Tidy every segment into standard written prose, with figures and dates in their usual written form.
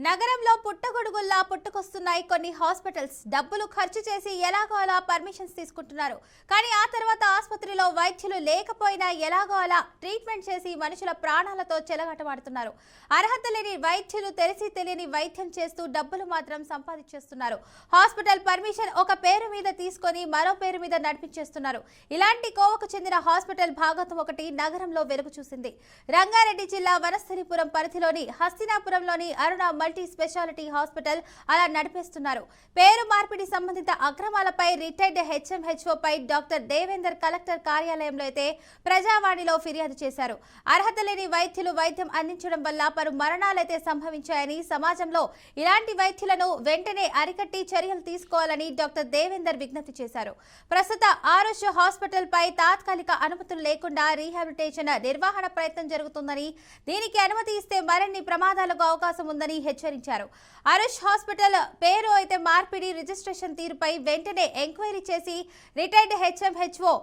నగరంలో పుట్టగొడుగుల్లా పుట్టుకొస్తున్నాయి కొన్ని హాస్పిటల్స్. డబ్బులు ఖర్చు చేసి ఎలాగో అలా పర్మిషన్స్ తీసుకుంటున్నారు. కానీ ఆ తర్వాత ఆసుపత్రిలో వైద్యులు లేకపోయినా ఎలాగో అలా ట్రీట్మెంట్ చేసి మనుషుల ప్రాణాలతో చెలగాటమాడుతున్నారు. అర్హత లేని వైద్యులు తెలిసి తెలియని వైద్యం చేస్తూ డబ్బులు మాత్రం సంపాదించేస్తున్నారు. హాస్పిటల్ పర్మిషన్ ఒక పేరు మీద తీసుకొని మరో పేరు మీద నడిపించేస్తున్నారు. ఇలాంటి కోవకు చెందిన హాస్పిటల్ భాగవతం ఒకటి నగరంలో వెలుగు చూసింది. రంగారెడ్డి జిల్లా వనస్థలిపురం పరిధిలోని హస్తినాపురంలోని అరుణ మల్టీ స్పెషాలిటీ హాస్పిటల్ అలా నడిపేస్తున్నారు. పేరు మార్పిడి సంబంధిత అక్రమాలపై రిటైర్డ్ హెచ్ఎంహెచ్ఓ పై డాక్టర్ దేవేందర్ కలెక్టర్ కార్యాలయంలో అయితే ప్రజావాణిలో ఫిర్యాదు చేశారు. అర్హత లేని వైద్యులు వైద్యం అందించడం వల్ల పలు మరణాలైతే సంభవించాయని, సమాజంలో ఇలాంటి వైద్యులను వెంటనే అరికట్టి చర్యలు తీసుకోవాలని డాక్టర్ దేవేందర్ విజ్ఞప్తి చేశారు. ప్రస్తుత ఆరుష్ హాస్పిటల్ పై తాత్కాలిక అనుమతులు లేకుండా రీహాబిలిటేషన్ నిర్వహణ ప్రయత్నం జరుగుతుందని, దీనికి అనుమతి ఇస్తే మరిన్ని ప్రమాదాలకు అవకాశం ఉందని హెచ్చరించారు. ఆరుష్ హాస్పిటల్ పేరు అయితే మార్పిడి రిజిస్ట్రేషన్ తీరుపై వెంటనే ఎంక్వైరీ చేసి రిటైర్డ్ హెచ్ఎంహెచ్ఓ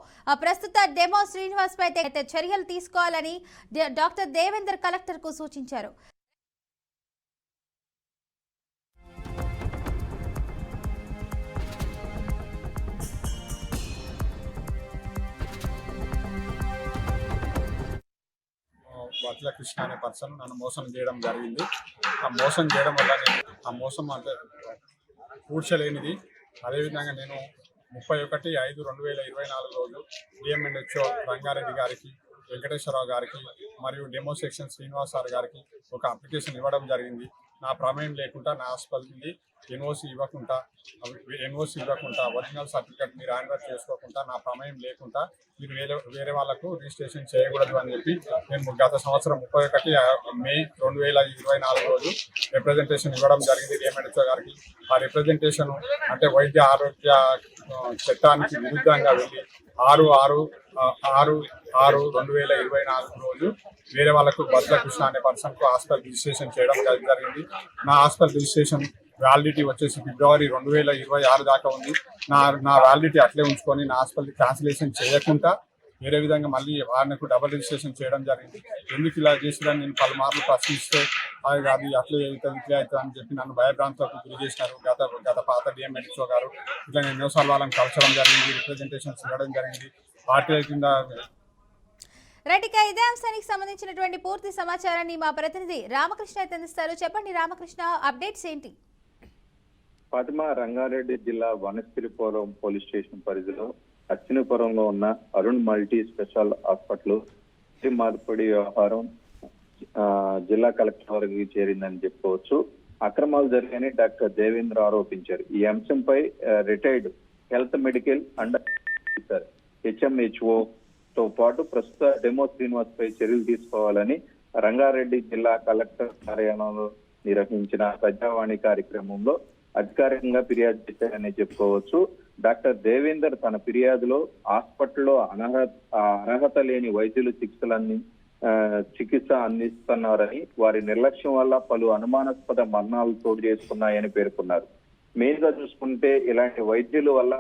ప్రస్తుత డెమో శ్రీనివాస్ పై చర్యలు తీసుకోవాలని డాక్టర్ దేవేందర్ కలెక్టర్ కు సూచించారు. వడ్ల కృష్ణ అనే పర్సన్ నన్ను మోసం చేయడం జరిగింది. ఆ మోసం చేయడం వల్ల నేను ఆ మోసం అంటే పూడ్చలేనిది. అదేవిధంగా నేను 31/5/2024 రోజు డిఎంఎన్హెచ్ఓ రంగారెడ్డి గారికి, వెంకటేశ్వరరావు గారికి మరియు డెమో సెక్షన్ శ్రీనివాస్ సార్ గారికి ఒక అప్లికేషన్ ఇవ్వడం జరిగింది. నా ప్రమేయం లేకుండా నా హాస్పిటల్ని ఎన్ఓసి ఇవ్వకుండా ఒరిజినల్ సర్టిఫికేట్ మీరు హ్యాండ్ చేసుకోకుండా, నా ప్రమేయం లేకుండా మీరు వేరే వాళ్ళకు రిజిస్ట్రేషన్ చేయకూడదు అని చెప్పి నేను గత సంవత్సరం 31 మే 2024 రోజు రిప్రజెంటేషన్ ఇవ్వడం జరిగింది డిఎంఎన్హెచ్ఓ గారికి. ఆ రిప్రజెంటేషన్ అంటే వైద్య ఆరోగ్య చట్టానికి విరుద్ధంగా వెళ్ళి 6/6/2024 రోజు వేరే వాళ్ళకు వడ్ల కృష్ణ అనే పర్సన్కు హాస్పిటల్ రిజిస్ట్రేషన్ చేయడం జరిగింది. నా హాస్పిటల్ రిజిస్ట్రేషన్ వ్యాలిడిటీ వచ్చేసి ఫిబ్రవరి 2026 దాకా ఉంది. నా వ్యాలిడిటీ అట్లే ఉంచుకొని నా హాస్పిటల్ క్యాన్సిలేషన్ చేయకుండా వేరే విధంగా మళ్ళీ వారికి డబుల్ రిజిస్ట్రేషన్ చేయడం జరిగింది. ఎందుకు ఇలా చేసిరని నేను పలుమార్లు ప్రశ్నిస్తే అది అట్లే అవుతుంది ఇట్లే అవుతుంది అని చెప్పి నన్ను భయభ్రాంతులకు గురి చేసినారు. గత పాత డిఎంఎన్హెచ్ఓ గారు ఇట్లా నేను ఎన్నోసార్లు వాళ్ళని కలచడం జరిగింది, రిప్రజెంటేషన్స్ ఇవ్వడం జరిగింది. పార్టీ కింద ఇదే అంశానికి సంబంధించినటువంటి పూర్తి సమాచారాన్ని మా ప్రతినిధి రామకృష్ణ అయితే అందిస్తారు. చెప్పండి రామకృష్ణ, అప్డేట్స్ ఏంటి? ఫాతిమా, రంగారెడ్డి జిల్లా వనస్థలిపురం పోలీస్ స్టేషన్ పరిధిలో హస్తినాపురంలో ఉన్న అరుణ్ మల్టీ స్పెషల్ హాస్పిటల్ మార్పిడి వ్యవహారం జిల్లా కలెక్టర్ వరకు చేరిందని చెప్పుకోవచ్చు. అక్రమాలు జరిగాయని డాక్టర్ దేవేంద్ర ఆరోపించారు. ఈ అంశంపై రిటైర్డ్ హెల్త్ మెడికల్ అండ్ హెచ్ఎంహెచ్ఓ తో పాటు ప్రస్తుత డెమో శ్రీనివాస్ పై చర్యలు తీసుకోవాలని రంగారెడ్డి జిల్లా కలెక్టర్ కార్యాలయంలో నిర్వహించిన ప్రజావాణి కార్యక్రమంలో అధికారికంగా ఫిర్యాదు చేశారని చెప్పుకోవచ్చు. డాక్టర్ దేవేందర్ తన ఫిర్యాదులో హాస్పిటల్లో అర్హత లేని వైద్యులు చికిత్స అందిస్తున్నారని, వారి నిర్లక్ష్యం వల్ల పలు అనుమానాస్పద మరణాలు చోటు చేసుకున్నాయని పేర్కొన్నారు. మెయిన్ గా చూసుకుంటే ఇలాంటి వైద్యుల వల్ల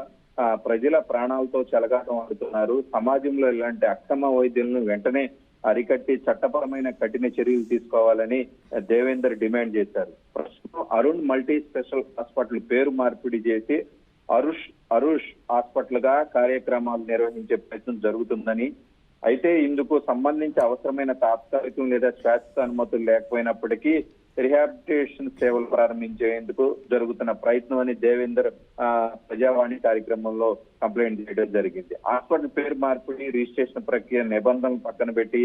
ప్రజల ప్రాణాలతో చెలగాటం ఆడుతున్నారు. సమాజంలో ఇలాంటి అక్రమ వైద్యులను వెంటనే అరికట్టి చట్టపరమైన కఠిన చర్యలు తీసుకోవాలని దేవేందర్ డిమాండ్ చేశారు. ప్రస్తుతం అరుణ్ మల్టీ స్పెషల్ హాస్పిటల్ పేరు మార్పిడి చేసి అరుష్ హాస్పిటల్ గా కార్యక్రమాలు నిర్వహించే ప్రయత్నం జరుగుతుందని, అయితే ఇందుకు సంబంధించి అవసరమైన తాత్కాలికం లేదా శాశ్వత అనుమతులు లేకపోయినప్పటికీ రిహాబిలిటేషన్ సేవలు ప్రారంభించేందుకు జరుగుతున్న ప్రయత్నం అని దేవేందర్ ప్రజావాణి కార్యక్రమంలో కంప్లైంట్ చేయడం జరిగింది. హాస్పిటల్ పేరు మార్పిడి రిజిస్ట్రేషన్ ప్రక్రియ నిబంధనలు పక్కన పెట్టి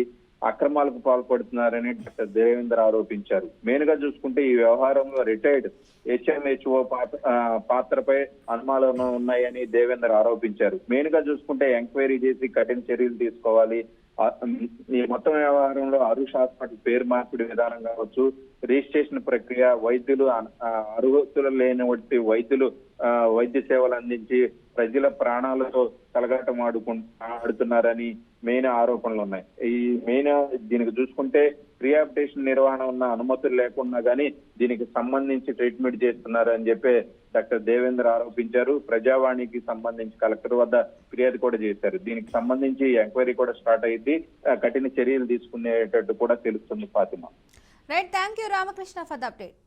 అక్రమాలకు పాల్పడుతున్నారని డాక్టర్ దేవేందర్ ఆరోపించారు. మెయిన్ గా చూసుకుంటే ఈ వ్యవహారంలో రిటైర్డ్ హెచ్ఎంహెచ్ఓ పాత్రపై అనుమానాలు ఉన్నాయని దేవేందర్ ఆరోపించారు. మెయిన్ గా చూసుకుంటే ఎంక్వైరీ చేసి కఠిన చర్యలు తీసుకోవాలి. ఈ మొత్తం వ్యవహారంలో అరుష్ హాస్పిటల్ పేరు మార్పిడి విధానం కావచ్చు, రిజిస్ట్రేషన్ ప్రక్రియ, వైద్యులు అర్హతలు లేని వైద్యులు వైద్య సేవలు అందించి ప్రజల ప్రాణాలతో కలగాటం ఆడుతున్నారని మెయిన్ ఆరోపణలు ఉన్నాయి. ఈ మెయిన్ దీనికి చూసుకుంటే రిహాబిలిటేషన్ నిర్వహణ ఉన్న అనుమతులు లేకుండా గానీ దీనికి సంబంధించి ట్రీట్మెంట్ చేస్తున్నారని చెప్పి డాక్టర్ దేవేంద్ర ఆరోపించారు. ప్రజావాణికి సంబంధించి కలెక్టర్ వద్ద ఫిర్యాదు కూడా చేశారు. దీనికి సంబంధించి ఎంక్వైరీ కూడా స్టార్ట్ అయింది. కఠిన చర్యలు తీసుకునేటట్టు కూడా తెలుస్తుంది. Fatima, right, thank you Ramakrishna for the update.